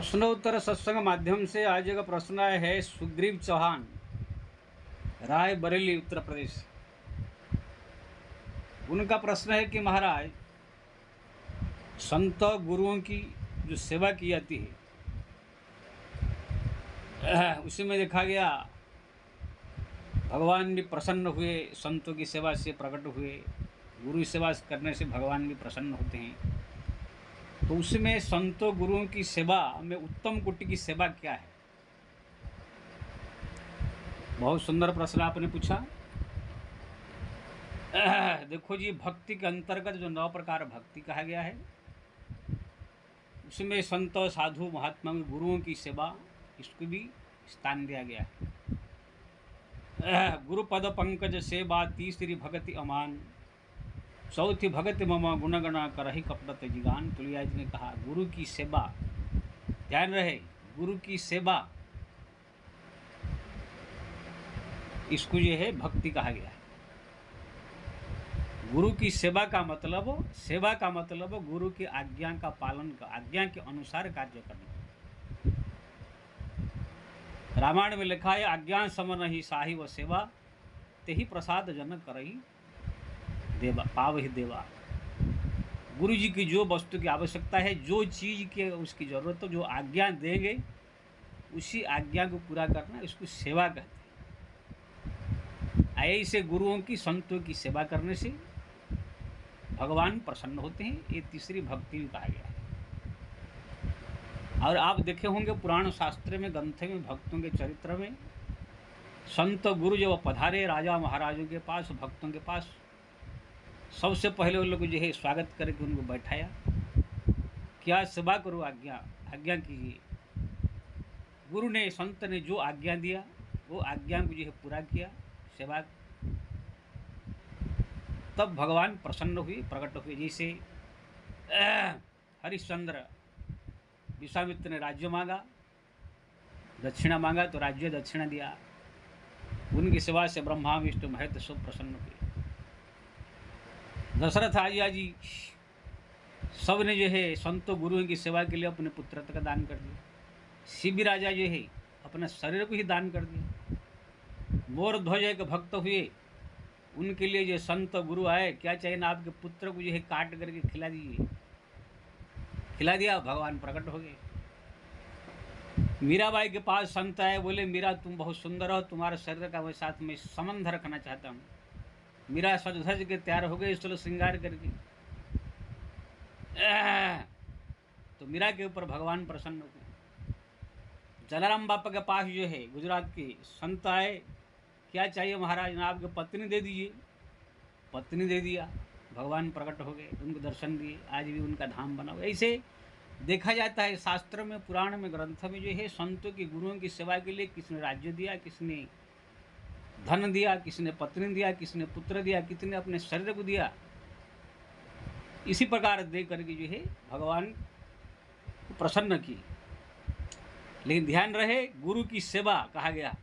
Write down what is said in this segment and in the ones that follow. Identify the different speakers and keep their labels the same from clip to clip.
Speaker 1: प्रश्नोत्तर सत्संग माध्यम से आज का प्रश्न आया है सुग्रीव चौहान, राय बरेली, उत्तर प्रदेश। उनका प्रश्न है कि महाराज, संत गुरुओं की जो सेवा की जाती है उसी में देखा गया भगवान भी प्रसन्न हुए, संतों की सेवा से प्रकट हुए। गुरु सेवा करने से भगवान भी प्रसन्न होते हैं। तो उसमें संतों गुरुओं की सेवा में उत्तम कोटि की सेवा क्या है? बहुत सुंदर प्रश्न आपने पूछा। देखो जी, भक्ति के अंतर्गत जो 9 प्रकार भक्ति कहा गया है उसमें संत साधु महात्मा गुरुओं की सेवा, इसको भी स्थान दिया गया है। गुरु पद पंकज सेवा, तीसरी भगति अमान, चौथी भगति मम गुणगणा करहि कपड़त जिगान। तुलसीदास जी ने कहा गुरु की सेवा, ध्यान रहे, गुरु की सेवा, इसको जो है भक्ति कहा गया है। गुरु की सेवा का मतलब गुरु की आज्ञा का पालन का, आज्ञा के अनुसार कार्य करना। रामायण में लिखा है आज्ञा समन ही साही व सेवा, ते ही प्रसाद जन करही देवा पावहि देवा। गुरु जी की जो वस्तु की आवश्यकता है, जो चीज़ की उसकी ज़रूरत हो, जो आज्ञा देंगे उसी आज्ञा को पूरा करना, इसको सेवा कहते हैं। ऐसे गुरुओं की, संतों की सेवा करने से भगवान प्रसन्न होते हैं। ये तीसरी भक्ति भी कहा गया है। और आप देखे होंगे पुराण शास्त्र में, ग्रंथ में, भक्तों के चरित्र में, संत गुरु जब पधारे राजा महाराजों के पास, भक्तों के पास, सबसे पहले उन लोग जो है स्वागत करके उनको बैठाया, क्या सेवा करो, आज्ञा कीजिए। गुरु ने, संत ने जो आज्ञा दिया वो आज्ञा को जो है पूरा किया, सेवा। तब भगवान प्रसन्न हुए, प्रकट हुए। जैसे हरिश्चंद्र, विश्वामित्र ने राज्य मांगा, दक्षिणा मांगा तो राज्य दक्षिणा दिया। उनकी सेवा से ब्रह्मा विष्णु महेश सब प्रसन्न हुए। दशरथ राजा जी सब ने जो है संतों गुरुओं की सेवा के लिए अपने पुत्र का दान कर दिया। शिवी राजा जो है अपने शरीर को ही दान कर दिया। मोर ध्वज के भक्त हुए, उनके लिए जो संत गुरु आए, क्या चाहिए ना, आपके पुत्र को जो है काट करके खिला दीजिए, खिला दिया, भगवान प्रकट हो गए। मीराबाई के पास संत आए, बोले मीरा तुम बहुत सुंदर हो, तुम्हारे शरीर का मैं साथ में संबंध रखना चाहता हूँ। मीरा सज धज के तैयार हो गए, चलो श्रृंगार करके। तो मीरा के ऊपर भगवान प्रसन्न हो गए। जलाराम बापा के पास जो है गुजरात के संत आए, क्या चाहिए महाराज ना, आपके पत्नी दे दीजिए। पत्नी दे दिया, भगवान प्रकट हो गए, उनको दर्शन दिए, आज भी उनका धाम बना हुआ। ऐसे देखा जाता है शास्त्र में, पुराण में, ग्रंथ में जो है संतों की, गुरुओं की सेवा के लिए किसने राज्य दिया, किसने धन दिया, किसने पत्नी दिया, किसने पुत्र दिया, किसने अपने शरीर को दिया। इसी प्रकार दे करके जो है भगवान को प्रसन्न की। लेकिन ध्यान रहे, गुरु की सेवा कहा गया।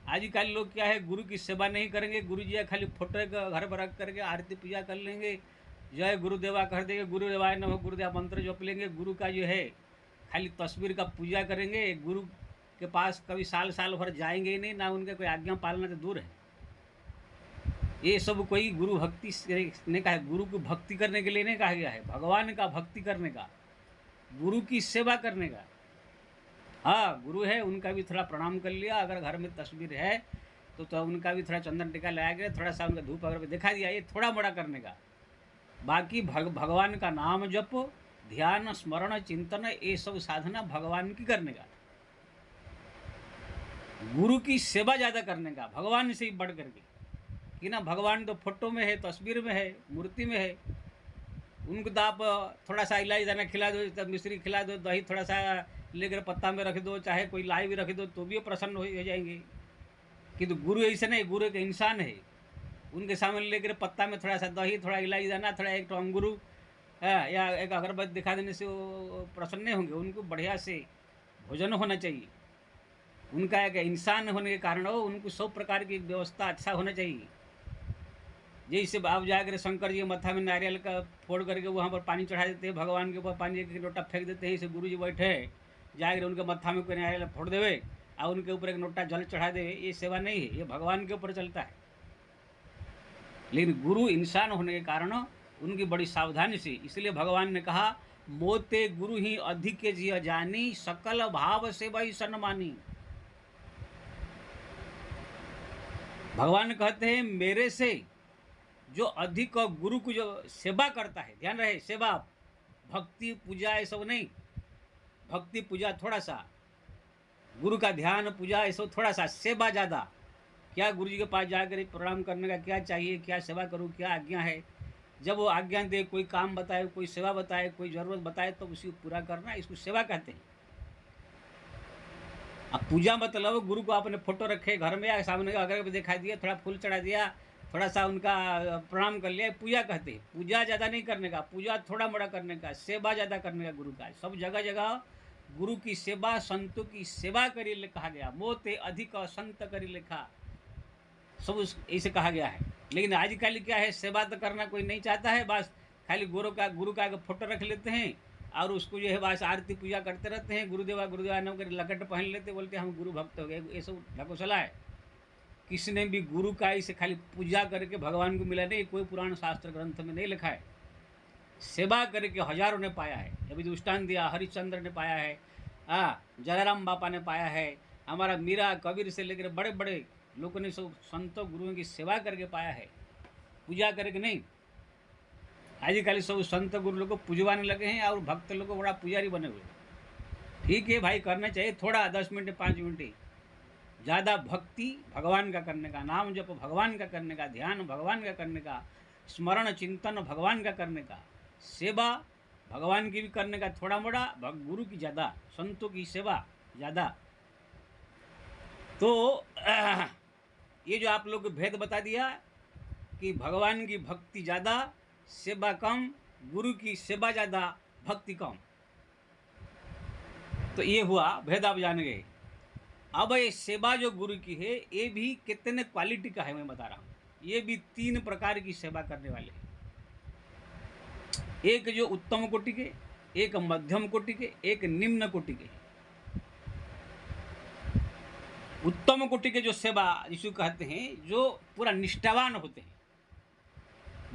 Speaker 1: आजकल लोग क्या है, गुरु की सेवा नहीं करेंगे। गुरु जी खाली फोटो का घर पर रख करके आरती पूजा कर लेंगे, जय गुरुदेवा कर देंगे, गुरुदेवाय नमः, गुरुदेव मंत्र जप लेंगे। गुरु का जो है खाली तस्वीर का पूजा करेंगे। गुरु के पास कभी साल भर जाएंगे ही नहीं, ना उनके कोई आज्ञा पालना तो दूर है। ये सब कोई गुरु भक्ति ने कहा है, गुरु को भक्ति करने के लिए नहीं कहा गया है, भगवान का भक्ति करने का, गुरु की सेवा करने का। हाँ, गुरु है, उनका भी थोड़ा प्रणाम कर लिया, अगर घर में तस्वीर है तो उनका भी थोड़ा चंदन टीका लगाया गया, थोड़ा सा उनका धूप अगर दिखा दिया, ये थोड़ा मोड़ा करने का। बाकी भगवान का नाम जप, ध्यान, स्मरण, चिंतन, ये सब साधना भगवान की करने का, गुरु की सेवा ज़्यादा करने का, भगवान से ही बढ़ करके। कि ना, भगवान तो फोटो में है, तस्वीर में है, मूर्ति में है, उनको तो आप थोड़ा सा इलायची दाना खिला दो, तब मिश्री खिला दो, दही थोड़ा सा लेकर पत्ता में रख दो, चाहे कोई लाई भी रख दो तो भी प्रसन्न हो जाएंगे। किंतु गुरु ऐसे नहीं, गुरु एक इंसान है, उनके सामने लेकर पत्ता में थोड़ा सा दही, थोड़ा इलायची दाना, थोड़ा एक अंगूरू या एक अगरबत्ती दिखा देने से वो प्रसन्न नहीं होंगे। उनको बढ़िया से भोजन होना चाहिए। उनका एक इंसान होने के कारण हो, उनको सब प्रकार की व्यवस्था अच्छा होना चाहिए। जैसे आप जाकर शंकर जी मत्था में नारियल का फोड़ करके वहाँ पर पानी चढ़ा देते हैं, भगवान के ऊपर पानी एक लोटा फेंक देते हैं, इसे गुरु जी बैठे जाकर उनके मत्था में कोई नारियल फोड़ देवे और उनके ऊपर एक लोटा जल चढ़ा दे, ये सेवा नहीं है, ये भगवान के ऊपर चलता है। लेकिन गुरु इंसान होने के कारण उनकी बड़ी सावधानी से, इसलिए भगवान ने कहा मोते गुरु ही अधिक जिय जानी, सकल भाव से वही सन्मानी। भगवान कहते हैं मेरे से जो अधिक गुरु को जो सेवा करता है, ध्यान रहे सेवा, भक्ति पूजा ये सब नहीं, भक्ति पूजा थोड़ा सा, गुरु का ध्यान पूजा ये सब थोड़ा सा, सेवा ज़्यादा। क्या गुरु जी के पास जाकर प्रणाम करने का क्या चाहिए, क्या सेवा करूँ, क्या आज्ञा है, जब वो आज्ञा दे, कोई काम बताए, कोई सेवा बताए, कोई ज़रूरत बताए तो उसी को पूरा करना, इसको सेवा कहते हैं। अब पूजा मतलब गुरु को आपने फोटो रखे घर में या सामने अगर भी दिखाई दिया, थोड़ा फूल चढ़ा दिया, थोड़ा सा उनका प्रणाम कर लिया, पूजा कहते हैं। पूजा ज़्यादा नहीं करने का, पूजा थोड़ा मोड़ा करने का, सेवा ज़्यादा करने का गुरु का। सब जगह जगह गुरु की सेवा, संतों की सेवा करी कहा गया, मोते अधिक संत करी लिखा, सब ऐसे कहा गया है। लेकिन आजकल क्या है, सेवा तो करना कोई नहीं चाहता है, बस खाली गुरु का फोटो रख लेते हैं और उसको जो है बस आरती पूजा करते रहते हैं, गुरुदेवा गुरुदेवा नाम कर लकट पहन लेते, बोलते हम गुरु भक्त हो गए। ये सब ढकोसला है। किसी ने भी गुरु का इसे खाली पूजा करके भगवान को मिला नहीं, कोई पुराण शास्त्र ग्रंथ में नहीं लिखा है। सेवा करके हजारों ने पाया है। अभी दृष्टान दिया, हरिश्चंद्र ने पाया है, जलाराम बापा ने पाया है, हमारा मीरा कबीर से लेकर बड़े बड़े लोगों ने सब संतों गुरुओं की सेवा करके पाया है, पूजा करके नहीं। आजकल सब संत गुरु लोग को पूजवाने लगे हैं और भक्त लोग को बड़ा पुजारी बने हुए। ठीक है भाई, करना चाहिए थोड़ा, 10 मिनट 5 मिनट, ज़्यादा भक्ति भगवान का करने का, नाम जप भगवान का करने का, ध्यान भगवान का करने का, स्मरण चिंतन भगवान का करने का, सेवा भगवान की भी करने का थोड़ा मोड़ा, गुरु की ज़्यादा, संतों की सेवा ज़्यादा। तो ये जो आप लोग को भेद बता दिया कि भगवान की भक्ति ज़्यादा, सेवा कम, गुरु की सेवा ज़्यादा, भक्ति कम, तो ये हुआ भेद, आप जान गए। अब ये सेवा जो गुरु की है ये भी कितने क्वालिटी का है मैं बता रहा हूँ। ये भी 3 प्रकार की सेवा करने वाले हैं। एक जो उत्तम कोटि के, एक मध्यम कोटि के, एक निम्न कोटि के। उत्तम कोटि के जो सेवा जिसको कहते हैं, जो पूरा निष्ठावान होते हैं,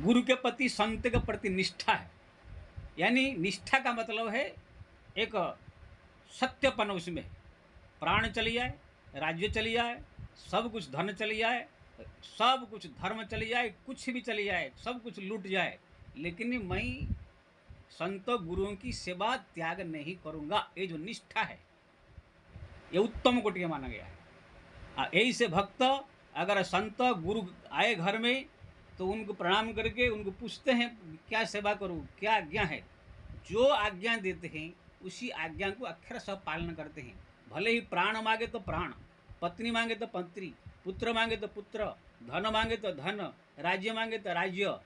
Speaker 1: गुरु के प्रति संत के प्रति निष्ठा है। यानी निष्ठा का मतलब है एक सत्यपन, उसमें प्राण चली जाए, राज्य चली जाए, सब कुछ धन चली जाए, सब कुछ धर्म चली जाए, कुछ भी चली जाए, सब कुछ लूट जाए, लेकिन मैं संत गुरुओं की सेवा त्याग नहीं करूँगा। ये जो निष्ठा है ये उत्तम कोटि का माना गया है। यही से भक्त अगर संत गुरु आए घर में तो उनको प्रणाम करके उनको पूछते हैं क्या सेवा करूं, क्या आज्ञा है, जो आज्ञा देते हैं उसी आज्ञा को अक्षरशः पालन करते हैं। भले ही प्राण मांगे तो प्राण, पत्नी मांगे तो पत्नी, पुत्र मांगे तो पुत्र, धन मांगे तो धन, राज्य मांगे तो राज्य,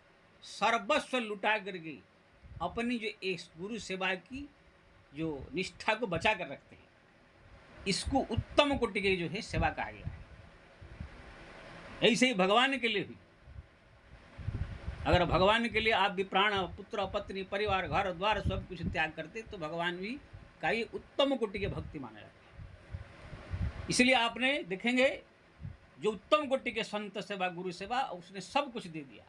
Speaker 1: सर्वस्व लुटा करके अपनी जो इस गुरु सेवा की जो निष्ठा को बचा कर रखते हैं, इसको उत्तम कोटि की जो है सेवा कहा गया है। ऐसे ही भगवान के लिए भी, अगर भगवान के लिए आप भी प्राण, पुत्र, पत्नी, परिवार, घर द्वार सब कुछ त्याग करते तो भगवान भी का ये उत्तम कोटि के भक्ति माना जाता है। इसलिए आपने देखेंगे जो उत्तम कोटि के संत सेवा, गुरु सेवा, उसने सब कुछ दे दिया।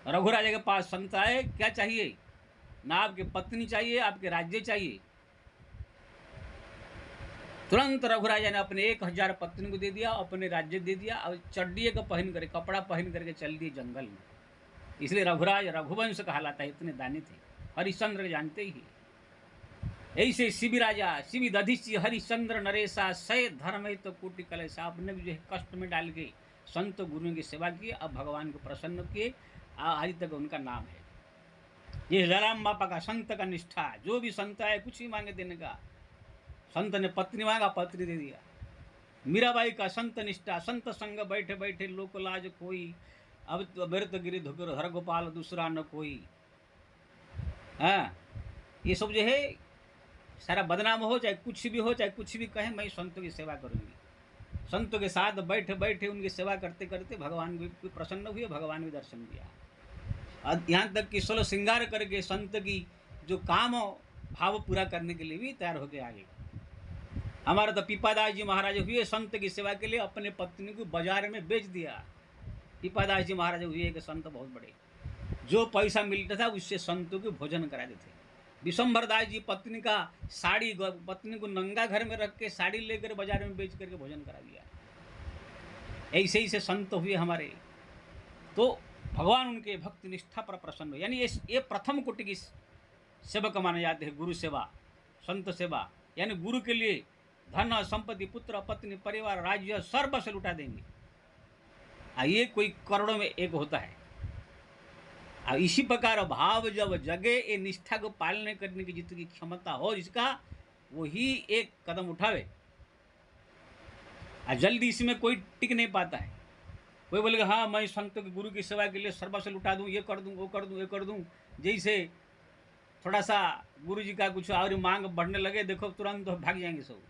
Speaker 1: रघुराजा के पास संत आए, क्या चाहिए, ना आपके पत्नी चाहिए, आपके राज्य चाहिए, तुरंत रघुराजा ने अपने 1000 पत्नी को दे दिया, अपने राज्य दे दिया और चड्डी का पहन करके, कपड़ा पहन करके चल दिए जंगल में। इसलिए रघुराज रघुवंश कहलाता है, इतने दानी थे। हरिश्चंद्र जानते ही। ऐसे शिवि राजा शिवि दधिची हरिश्चंद्र नरेशा, सय धर्म तो कोटि कलेशा। आपने भी जो है कष्ट में डाल के संत गुरुओं की सेवा की, अब भगवान को प्रसन्न किए, आज तक उनका नाम है। ये जलाराम बापा का संत का निष्ठा, जो भी संत आए कुछ ही मांगे देने का। संत ने पत्नी मांगा, पत्नी दे दिया। मीराबाई का संत निष्ठा, संत संग बैठे बैठे लोक लाज कोई, अब तो मृत गिरि धुकर हर गोपाल दूसरा न कोई। हाँ, ये सब जो है सारा बदनाम हो, चाहे कुछ भी हो, चाहे कुछ भी कहे, मैं संतों की सेवा करूँगी। संतों के साथ बैठे बैठे उनकी सेवा करते करते भगवान भी प्रसन्न हुए, भगवान भी दर्शन दिया। यहाँ तक कि 16 श्रृंगार करके संत की जो काम भाव पूरा करने के लिए भी तैयार होकर आ गए। हमारे तो पीपादास जी महाराज हुए संत की सेवा के लिए अपने पत्नी को बाजार में बेच दिया। पीपादास जी महाराज हुए एक संत बहुत बड़े, जो पैसा मिलता था उससे संतों को भोजन कराते थे। विशंभर दास जी पत्नी का साड़ी, पत्नी को नंगा घर में रख के साड़ी लेकर बाजार में बेच करके भोजन करा दिया। ऐसे ही से संत हुए हमारे, तो भगवान उनके भक्ति निष्ठा पर प्रसन्न हो। यानी ये प्रथम कोटि की सेवक माने जाते हैं। गुरु सेवा, संत सेवा, यानी गुरु के लिए धन संपत्ति, पुत्र पत्नी, परिवार, राज्य सर्वस्व लुटा देंगे। ये कोई करोड़ों में एक होता है। इसी प्रकार भाव जब जगे, ये निष्ठा को पालने करने की जितनी क्षमता हो जिसका, वही एक कदम उठावे। जल्दी इसमें कोई टिक नहीं पाता है। कोई बोलेगा हाँ मैं संत के गुरु की सेवा के लिए सर्वस्व लुटा दूं, ये कर दूं, वो कर दूं, ये कर दूं। जैसे थोड़ा सा गुरु जी का कुछ और मांग बढ़ने लगे, देखो तुरंत तो भाग जाएंगे सब।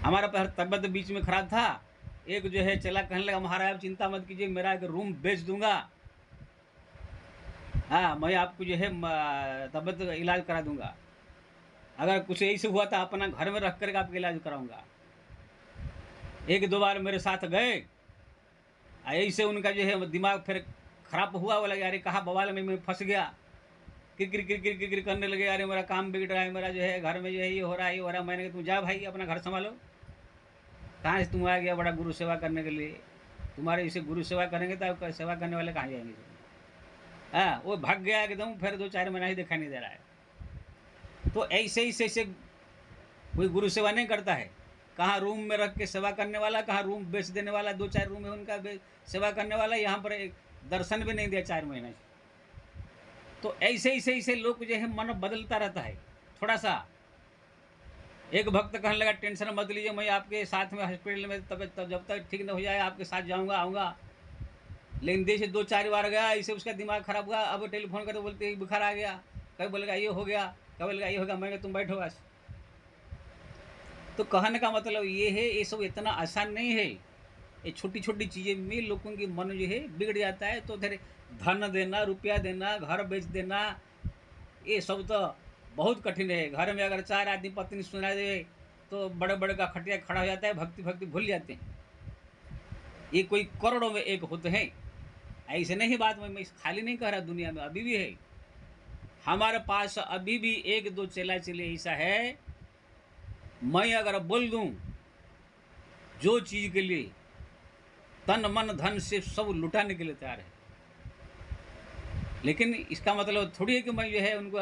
Speaker 1: हमारा पहले तबियत बीच में खराब था, एक जो है चला कहने लगा महाराज आप चिंता मत कीजिए, मेरा एक रूम बेच दूंगा, हाँ मैं आपको जो है तबियत इलाज करा दूंगा, अगर कुछ ऐसे हुआ था अपना घर में रख करके आपका इलाज कराऊंगा। एक दो बार मेरे साथ गए, ऐसे उनका जो है दिमाग फिर खराब हुआ, बोला यार कहाँ बवाल में मैं फंस गया, किरकिर किरकिर किरकिर करने लगे, यार मेरा काम बिगड़ रहा है, मेरा जो है घर में जो है ये हो रहा है, ये हो रहा है। मैंने कहा तुम जा भाई अपना घर संभालो, कहाँ से तुम आ गया बड़ा गुरु सेवा करने के लिए, तुम्हारे इसे गुरु सेवा करेंगे तो सेवा करने वाले कहाँ जाएंगे। हाँ वो भाग गया एकदम, फिर 2-4 महीना ही दिखाई नहीं दे रहा है। तो ऐसे कोई गुरु सेवा नहीं करता है। कहाँ रूम में रख के सेवा करने वाला, कहाँ रूम बेच देने वाला, 2-4 रूम है उनका सेवा करने वाला, यहाँ पर एक दर्शन भी नहीं दिया 4 महीने से। तो ऐसे लोग जो है मन बदलता रहता है थोड़ा सा। एक भक्त कहने लगा टेंशन मत लीजिए, मैं आपके साथ में हॉस्पिटल में तब जब तक ठीक न हो जाए आपके साथ जाऊंगा आऊँगा। लेकिन देश 2-4 बार गया, इससे उसका दिमाग खराब हुआ। अब टेलीफोन करके बोलते बुखार आ गया, कभी बोलेगा ये हो गया, कभी बोलेगा ये हो गया। मैं तुम बैठो बस। तो कहने का मतलब ये है, ये सब इतना आसान नहीं है। ये छोटी छोटी चीज़ें में लोगों की मन जो है बिगड़ जाता है। तो फिर धन देना, रुपया देना, घर बेच देना, ये सब तो बहुत कठिन है। घर में अगर 4 आदमी पत्नी सुना दे तो बड़े बड़े का खटिया खड़ा हो जाता है, भक्ति भूल जाते हैं। ये कोई करोड़ों में एक होते हैं, ऐसे नहीं। बात मैं खाली नहीं कह रहा, दुनिया में अभी भी है। हमारे पास अभी भी 1-2 चेला चेली ऐसा है, मैं अगर बोल दूं जो चीज के लिए तन मन धन से सब लुटाने के लिए तैयार है। लेकिन इसका मतलब थोड़ी है कि मैं जो है उनको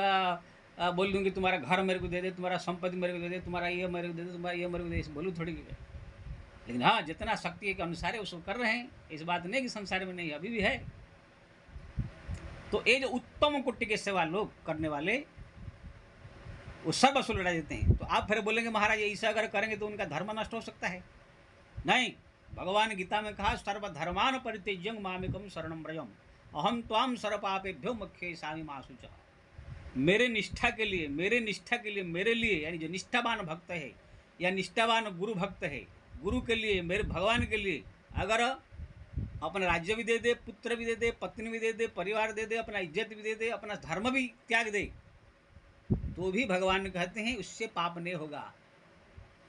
Speaker 1: बोल दूं कि तुम्हारा घर मेरे को दे दे, तुम्हारा संपत्ति मेरे को दे दे, तुम्हारा ये मेरे को दे दे, तुम्हारा ये मेरे को दे दे, बोलूँ थोड़ी की। लेकिन हाँ जितना शक्ति के अनुसार है उसको कर रहे हैं। इस बात नहीं कि संसार में नहीं, अभी भी है। तो ये जो उत्तम कोटि के सेवा लोग करने वाले वो सब असुल लड़ा देते हैं। तो आप फिर बोलेंगे महाराज ऐसा अगर करेंगे तो उनका धर्म नष्ट हो सकता है। नहीं, भगवान गीता में कहा सर्वधर्मान परित्यज्य मामेकम शरणम व्रजम अहम त्वाम सर्वपापेभ्यो मोक्षयिष्यामि मा शुचः। मेरे निष्ठा के लिए, मेरे लिए यानी जो निष्ठावान भक्त है या निष्ठावान गुरु भक्त है, गुरु के लिए, मेरे भगवान के लिए अगर अपना राज्य भी दे दे, पुत्र भी दे दे, पत्नी भी दे दे, परिवार दे दे, अपना इज्जत भी दे दे, अपना धर्म भी त्याग दे, तो भी भगवान कहते हैं उससे पाप नहीं होगा।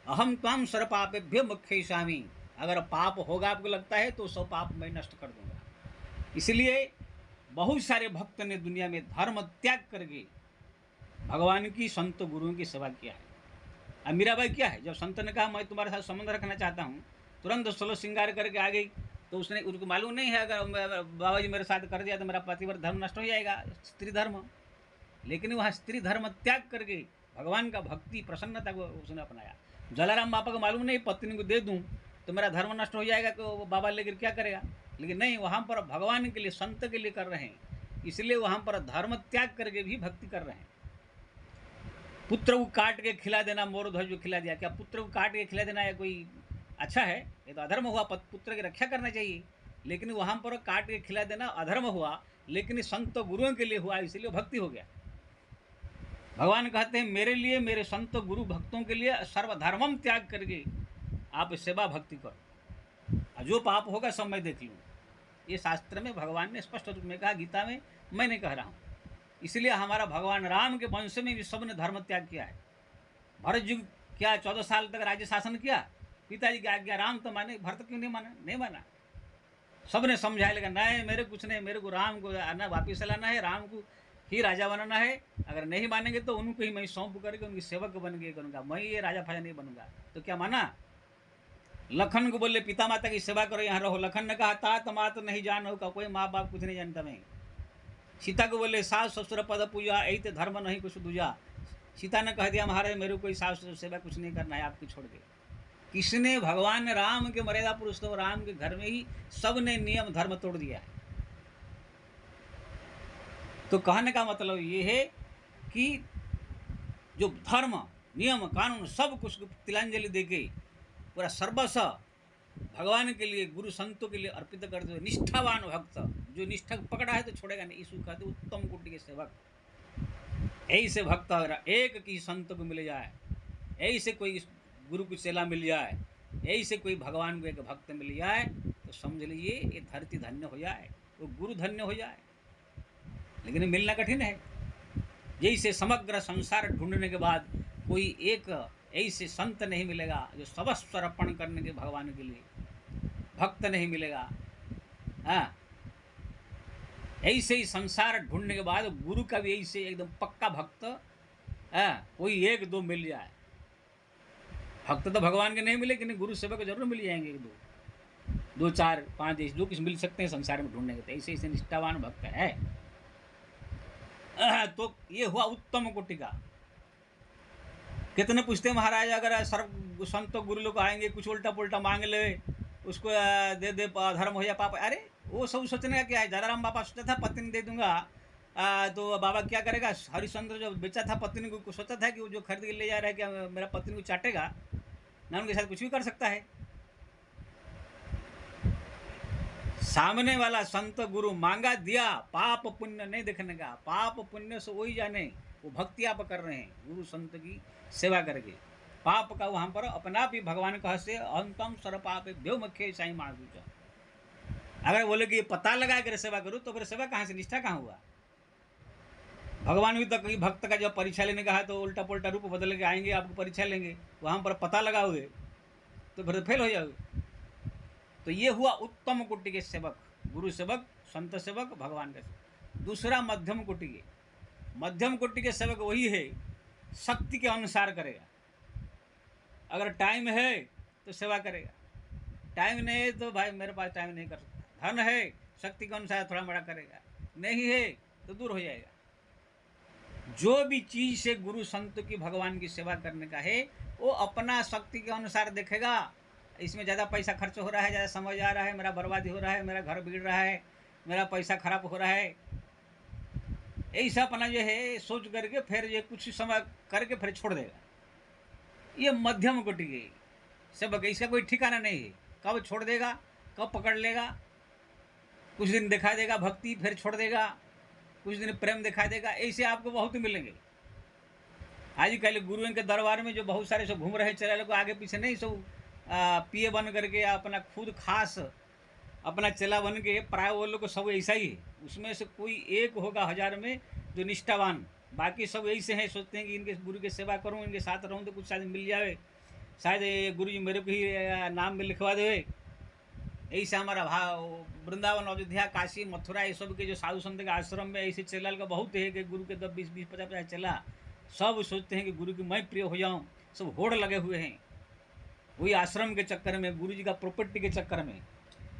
Speaker 1: अहम त्वाम सर्वपापेभ्यो मोक्षयिष्यामि। अगर पाप होगा आपको लगता है तो सब पाप मैं नष्ट कर दूंगा। इसलिए बहुत सारे भक्त ने दुनिया में धर्म त्याग करके भगवान की, संत गुरुओं की सेवा किया है। अब मीराबाई क्या है, जब संत ने कहा मैं तुम्हारे साथ संबंध रखना चाहता हूँ, तुरंत 16 श्रृंगार करके आ गई। तो उसने, उसको मालूम नहीं है अगर बाबा जी मेरे साथ कर दिया तो मेरा पतिव्रत धर्म नष्ट हो जाएगा, स्त्री धर्म। लेकिन वहाँ स्त्री धर्म त्याग करके भगवान का भक्ति प्रसन्नता को उसने अपनाया। जलाराम बापा को मालूम नहीं पत्नी को दे दूँ तो मेरा धर्म नष्ट हो जाएगा, तो बाबा लेकर क्या करेगा। लेकिन नहीं, वहाँ पर भगवान के लिए, संत के लिए कर रहे हैं, इसलिए वहाँ पर धर्म त्याग करके भी भक्ति कर रहे हैं। पुत्र को काट के खिला देना, मोर ध्वज को खिला दिया, क्या पुत्र को काट के खिला देना या कोई अच्छा है? ये तो अधर्म हुआ। पुत्र की रक्षा करना चाहिए, लेकिन वहाँ पर काट के खिला देना अधर्म हुआ। लेकिन संत गुरुओं के लिए हुआ, इसलिए भक्ति हो गया। भगवान कहते हैं मेरे लिए, मेरे संत गुरु भक्तों के लिए सर्वधर्मम त्याग करके आप सेवा भक्ति करो, जो पाप होगा सब मैं देख लूँ। ये शास्त्र में भगवान ने स्पष्ट रूप में कहा, गीता में, मैं नहीं कह रहा हूँ। इसलिए हमारा भगवान राम के वंश में भी सब ने धर्म त्याग किया है। भरत जी क्या 14 साल तक राज्य शासन किया, पिताजी की आज्ञा, राम तो माने, भरत क्यों नहीं माना? नहीं माना। सबने समझाया, लेकिन नहीं, मेरे कुछ नहीं, मेरे को राम को आना वापिस लाना है, राम को ही राजा बनाना है। अगर नहीं मानेंगे तो उनको ही मैं सौंप करके उनकी सेवक बन के करूँगा, मैं ये राजा फाजा नहीं बनूंगा। तो क्या माना? लखन को बोले पिता माता की सेवा करो, यहाँ रहो। लखन ने कहा तात मात नहीं जानो का, कोई माँ बाप कुछ नहीं जानता मैं। सीता को बोले सास ससुर पद पूजा, यही तो धर्म नहीं कुछ दूजा। सीता ने कह दिया महाराज मेरे को कोई सास ससुर सेवा कुछ नहीं करना है, आपको छोड़ दे। किसने? भगवान राम के मर्यादा पुरुष, तो राम के घर में ही सब ने नियम धर्म तोड़ दिया है। तो कहने का मतलब ये है कि जो धर्म नियम कानून सब कुछ तिलांजलि देके पूरा सर्वस्व भगवान के लिए, गुरु संतों के लिए अर्पित करते हुए निष्ठावान भक्त, जो निष्ठा पकड़ा है तो छोड़ेगा नहीं, ईश्वर कहते उत्तम कोटि के सेवक। ऐसे भक्त अगर एक की संत को मिल जाए, ऐसे कोई गुरु को चेला मिल जाए, ऐसे कोई भगवान को एक भक्त मिल जाए, तो समझ लीजिए ये धरती धन्य हो जाए, वो गुरु धन्य हो जाए। लेकिन मिलना कठिन है। जैसे समग्र संसार ढूंढने के बाद कोई एक ऐसे संत नहीं मिलेगा जो सर्वस्व अर्पण करने के भगवान के लिए, भक्त नहीं मिलेगा। हाँ, ऐसे ही संसार ढूंढने के बाद गुरु का भी ऐसे एकदम पक्का भक्त कोई एक दो मिल जाए। भक्त तो भगवान के नहीं मिले, लेकिन गुरु सेवक जरूर मिल जाएंगे, एक दो चार पांच ऐसे जो कुछ मिल सकते हैं संसार में ढूंढने के। तो ऐसे ऐसे निष्ठावान भक्त है। तो ये हुआ उत्तम कोटि का। कितने पूछते महाराज, अगर सर्व संत गुरु लोग आएंगे, कुछ उल्टा पुल्टा मांग ले, उसको दे दे, धर्म हो या पाप। अरे वो सब सोचने का क्या है? जलाराम बाबा सोचा था पत्नी दे दूंगा, तो बाबा क्या करेगा? हरिश्चंद्र जो बेचा था पत्नी को, सोचा था कि वो जो खरीद के ले जा रहा है क्या मेरा पत्नी को चाटेगा ना, उनके साथ कुछ भी कर सकता है। सामने वाला संत गुरु मांगा दिया, पाप पुण्य नहीं देखने का। पाप पुण्य से वही जाने, वो भक्ति आप कर रहे हैं गुरु संत की सेवा करके। पाप का वहां पर अपना भी भगवान कह से अंतम सर पाप देव मुख्य साई माणूचा। अगर बोले कि पता लगा कर सेवा करूँ, तो फिर सेवा कहाँ से, निष्ठा कहाँ हुआ? भगवान भी तो कहीं भक्त का जब परीक्षा लेने का है तो उल्टा पुल्टा रूप बदल के आएंगे, आपको परीक्षा लेंगे, वहां पर पता लगाओगे तो फिर फेल हो जाओगे। तो ये हुआ उत्तम कोटि के सेवक, गुरु सेवक, संत सेवक, भगवान का सेवक। दूसरा मध्यम कोटि के, मध्यम कोटि के सेवक वही है शक्ति के अनुसार करेगा। अगर टाइम है तो सेवा करेगा, टाइम नहीं है तो भाई मेरे पास टाइम नहीं कर सकता। धन है शक्ति के अनुसार थोड़ा बड़ा करेगा, नहीं है तो दूर हो जाएगा। जो भी चीज से गुरु संत की भगवान की सेवा करने का है, वो अपना शक्ति के अनुसार देखेगा। इसमें ज़्यादा पैसा खर्च हो रहा है, ज़्यादा समय आ रहा है, मेरा बर्बादी हो रहा है, मेरा घर बिगड़ रहा है, मेरा पैसा खराब हो रहा है, ऐसा अपना जो है सोच करके फिर ये कुछ समय करके फिर छोड़ देगा। ये मध्यम कोटि की सेवक, इसका कोई ठिकाना नहीं है, कब छोड़ देगा, कब पकड़ लेगा। कुछ दिन दिखा देगा भक्ति, फिर छोड़ देगा, कुछ दिन प्रेम दिखा देगा। ऐसे आपको बहुत मिलेंगे। आजकल गुरुओं के दरबार में जो बहुत सारे सब घूम रहे हैं, चेला लोग आगे पीछे नहीं, सब पिए बन करके अपना खुद खास अपना चेला बन के, प्राय वो लोग को सब ऐसा ही है। उसमें से कोई एक होगा 1000 में जो निष्ठावान, बाकी सब ऐसे हैं, सोचते हैं कि इनके गुरु की सेवा करूं, इनके साथ रहूं तो कुछ शायद मिल जाए, शायद गुरु जी मेरे को ही नाम में लिखवा दे। ऐसे हमारा वृंदावन, अयोध्या, काशी, मथुरा, ये सब के जो साधु संत के आश्रम में ऐसे चेला का बहुत है कि गुरु के 10 20 20 50 50 चेला सब सोचते हैं कि गुरु की मैं प्रिय हो जाऊं, सब होड़ लगे हुए हैं वही आश्रम के चक्कर में, गुरु जी का प्रॉपर्टी के चक्कर में।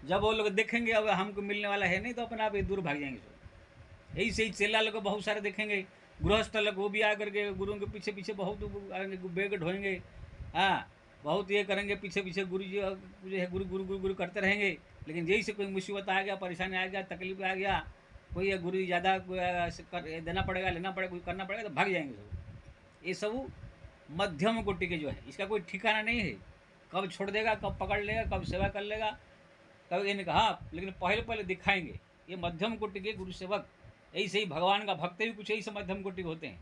Speaker 1: जब वो लोग देखेंगे अब हमको मिलने वाला है नहीं, तो अपने आप ही दूर भाग जाएंगे सब। यही ही चेला लोग बहुत सारे देखेंगे, गृहस्थ लोग वो भी आकर के गुरुओं के पीछे पीछे बहुत आएंगे, बेग ढोएंगे, हाँ बहुत ये करेंगे, पीछे पीछे गुरु जी जो है गुरु गुरु गुरु गुरु करते रहेंगे। लेकिन जैसे से कोई मुसीबत आ गया, परेशानी आ गया, तकलीफ आ गया, कोई गुरु जी ज़्यादा देना पड़ेगा, लेना पड़ेगा, कुछ करना पड़ेगा, तो भाग जाएंगे सब। ये सब मध्यम कोटि के जो है, इसका कोई ठिकाना नहीं है, कब छोड़ देगा, कब पकड़ लेगा, कब सेवा कर लेगा, कब ये नहीं कहा। लेकिन पहले पहले दिखाएंगे ये मध्यम कोटि के गुरु सेवक। ऐसे ही भगवान का भक्त भी कुछ ऐसे मध्यम कोटि के होते हैं।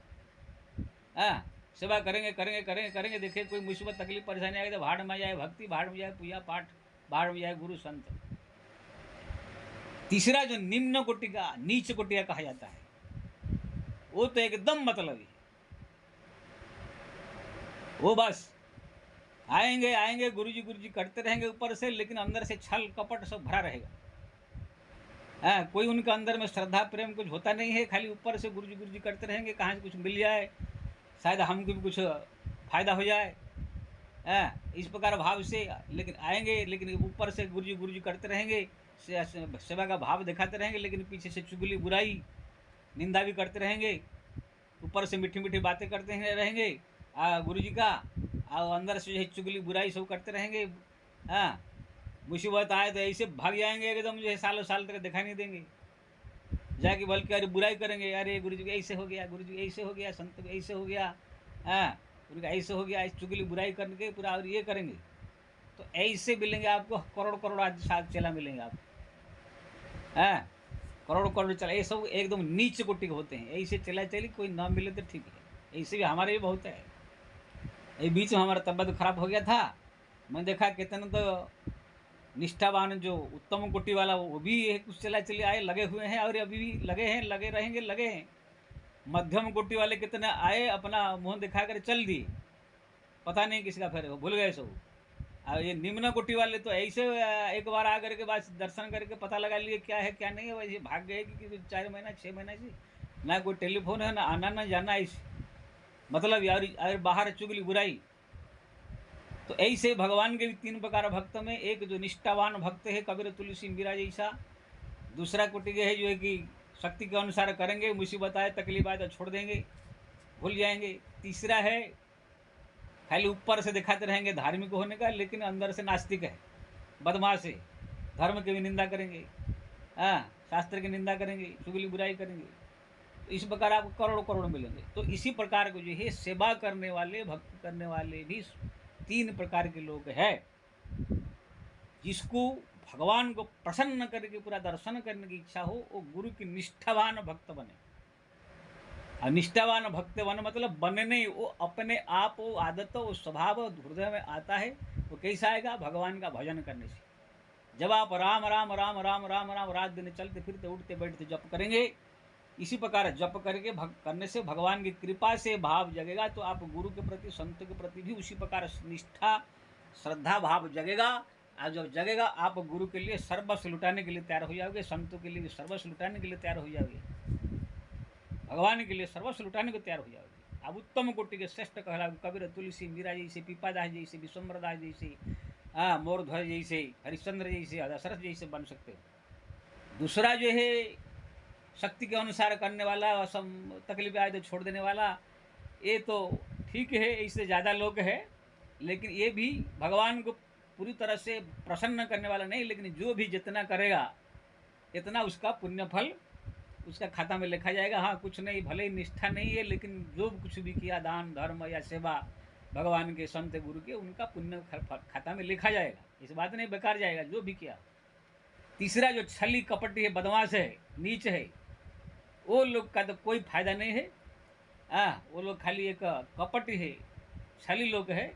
Speaker 1: हाँ, सेवा करेंगे करेंगे करेंगे करेंगे, देखिए कोई मुसीबत तकलीफ परेशानी आएगी तो भाड़ में जाए भक्ति, भाड़ में जाए पूजा पाठ, भाड़ में जाए गुरु संत। तीसरा जो निम्न कोटि का, नीच कोटि का कहा जाता है, वो तो एकदम मतलब है। वो बस आएंगे आएंगे गुरु जी करते रहेंगे ऊपर से, लेकिन अंदर से छल कपट सब भरा रहेगा। कोई उनका अंदर में श्रद्धा प्रेम कुछ होता नहीं है, खाली ऊपर से गुरु जी करते रहेंगे, कहाँ से कुछ मिल जाए, शायद हमको भी कुछ फायदा हो जाए, इस प्रकार भाव से लेकिन आएंगे, लेकिन ऊपर से गुरु जी करते रहेंगे, सेवा का भाव दिखाते रहेंगे, लेकिन पीछे से चुगली बुराई निंदा भी करते रहेंगे, ऊपर से मीठी मीठी बातें करते रहेंगे गुरु जी का, और अंदर से जो है चुगली बुराई सब करते रहेंगे। मुसीबत आए तो ऐसे भाग जाएंगे एकदम, जो है सालों साल तक दिखाई नहीं देंगे, जाके बल्कि अरे बुराई करेंगे, अरे गुरु जी ऐसे हो गया, गुरु जी ऐसे हो गया, संत ऐसे हो गया, उनका ऐसे हो गया, चुगली बुराई करके पूरा और ये करेंगे। तो ऐसे मिलेंगे आपको करोड़ करोड़ आज चला मिलेंगे आप, करोड़ करोड़ चला, ये सब एकदम नीच कोटि के होते हैं। ऐसे चला चली कोई ना मिले तो ठीक है, ऐसे भी हमारे भी बहुत है। ये बीच में हमारा तबियत खराब हो गया था, मैं देखा कितने तो निष्ठावान जो उत्तम कोटि वाला वो भी कुछ चला चली आए लगे हुए हैं, और अभी भी लगे हैं, लगे रहेंगे, लगे हैं। मध्यम कोटि वाले कितने आए, अपना मुंह दिखा कर चल दिए, पता नहीं किसका फिर भूल गए सब। और ये निम्न कोटि वाले तो ऐसे एक बार आकर के बाद दर्शन करके पता लगा लिए क्या है क्या नहीं है, वैसे भाग गए कि 4 महीना 6 महीना से ना कोई टेलीफोन है, ना आना ना जाना, इस मतलब यार बाहर चुगली बुराई। तो ऐसे भगवान के भी 3 प्रकार भक्त में, एक जो निष्ठावान भक्त है कबीर तुलसी मीरा जैसा, दूसरा कोटि के है जो है कि शक्ति के अनुसार करेंगे, मुसीबत आए तकलीफ आए तो छोड़ देंगे, भूल जाएंगे। तीसरा है खाली ऊपर से दिखाते रहेंगे धार्मिक होने का, लेकिन अंदर से नास्तिक है, बदमाश है, धर्म की भी निंदा करेंगे, शास्त्र की निंदा करेंगे, चुगली बुराई करेंगे। तो इस प्रकार आपको करोड़ करोड़ मिलेंगे। तो इसी प्रकार को जो है सेवा करने वाले भक्ति करने वाले भी 3 प्रकार के लोग हैं। जिसको भगवान को प्रसन्न करके पूरा दर्शन करने की इच्छा हो, वो गुरु की निष्ठावान भक्त बने। और निष्ठावान भक्त बने मतलब बने नहीं, वो अपने आप वो आदत वो स्वभाव हृदय में आता है। वो कैसा आएगा? भगवान का भजन करने से। जब आप राम राम राम राम राम राम रात दिन चलते फिरते उठते बैठते जप करेंगे, इसी प्रकार जप करके करने से भगवान की कृपा से भाव जगेगा, तो आप गुरु के प्रति संत के प्रति भी उसी प्रकार निष्ठा श्रद्धा भाव जगेगा। और जब जगेगा आप गुरु के लिए सर्वस्व लुटाने के लिए तैयार हो जाओगे, संतों के लिए भी सर्वस्व लुटाने के लिए तैयार हो जाओगे, भगवान के लिए सर्वस्व लुटाने को तैयार हो जाओगे। आप उत्तम कोटि के श्रेष्ठ कहला कबीर तुलसी मीरा जैसे, पीपादास जैसे, विश्वम्बर दास जैसे, मोरध्वज जैसे, हरिश्चंद्र जैसे, दशरथ जैसे बन सकते हो। दूसरा जो है शक्ति के अनुसार करने वाला, तकलीफ आए तो छोड़ देने वाला, ये तो ठीक है, इससे ज़्यादा लोग हैं, लेकिन ये भी भगवान को पूरी तरह से प्रसन्न करने वाला नहीं। लेकिन जो भी जितना करेगा इतना उसका पुण्य फल उसका खाता में लिखा जाएगा। हाँ, कुछ नहीं, भले ही निष्ठा नहीं है, लेकिन जो कुछ भी किया दान धर्म या सेवा भगवान के संत गुरु के, उनका पुण्य खाता में लिखा जाएगा, इस बात नहीं बेकार जाएगा जो भी किया। तीसरा जो छली कपटी है, बदमाश है, नीच है, वो लोग का तो कोई फायदा नहीं है। वो लोग खाली एक कपटी है, छली लोग है,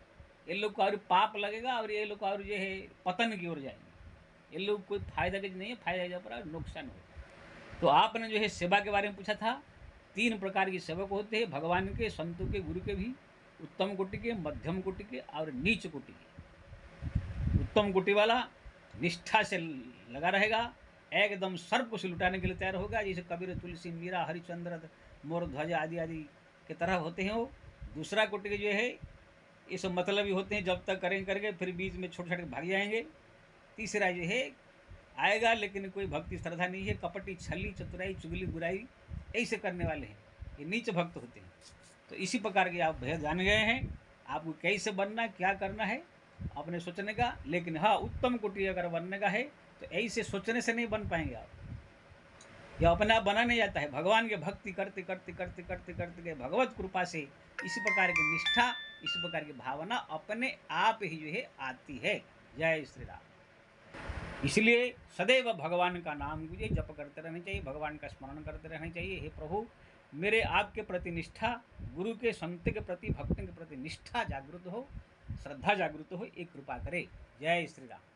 Speaker 1: ये लोग को और पाप लगेगा और ये लोग को और जो है पतन की ओर जाएंगे। ये लोग कोई फायदा की नहीं है, फायदा पर नुकसान हो। तो आपने जो है सेवा के बारे में पूछा था, 3 प्रकार की सेवक होते हैं, भगवान के, संतों के, गुरु के भी, उत्तम कोटि के, मध्यम कोटि के और नीच कोटि के। उत्तम कोटि वाला निष्ठा से लगा रहेगा, एकदम सर्व कुछ लुटाने के लिए तैयार होगा, जैसे कबीर तुलसी मीरा हरिश्चंद्र मोर ध्वज आदि आदि के तरह होते हैं वो। दूसरा कोटि के जो है ये सब मतलब ही होते हैं, जब तक करेंगे करके फिर बीच में छोटे छोटे भाग जाएंगे। तीसरा जो है आएगा लेकिन कोई भक्ति श्रद्धा नहीं है, कपटी छली चतुराई चुगली बुराई ऐसे करने वाले हैं, ये नीच भक्त होते हैं। तो इसी प्रकार के आप भेद जान गए हैं, आपको कैसे बनना, क्या करना है अपने सोचने का। लेकिन हाँ, उत्तम कोटि अगर बनने का है तो ऐसे सोचने से नहीं बन पाएंगे आप, यह अपने आप बना नहीं जाता है। भगवान के भक्ति करते करते करते करते करते के भगवत कृपा से इसी प्रकार की निष्ठा, इसी प्रकार की भावना अपने आप ही जो है आती है। जय श्री राम। इसलिए सदैव भगवान का नाम मुझे जप करते रहना चाहिए, भगवान का स्मरण करते रहना चाहिए। हे प्रभु, मेरे आपके प्रति निष्ठा, गुरु के संत के प्रति भक्त के प्रति निष्ठा जागृत हो, श्रद्धा जागृत हो, एक कृपा करे। जय श्री राम।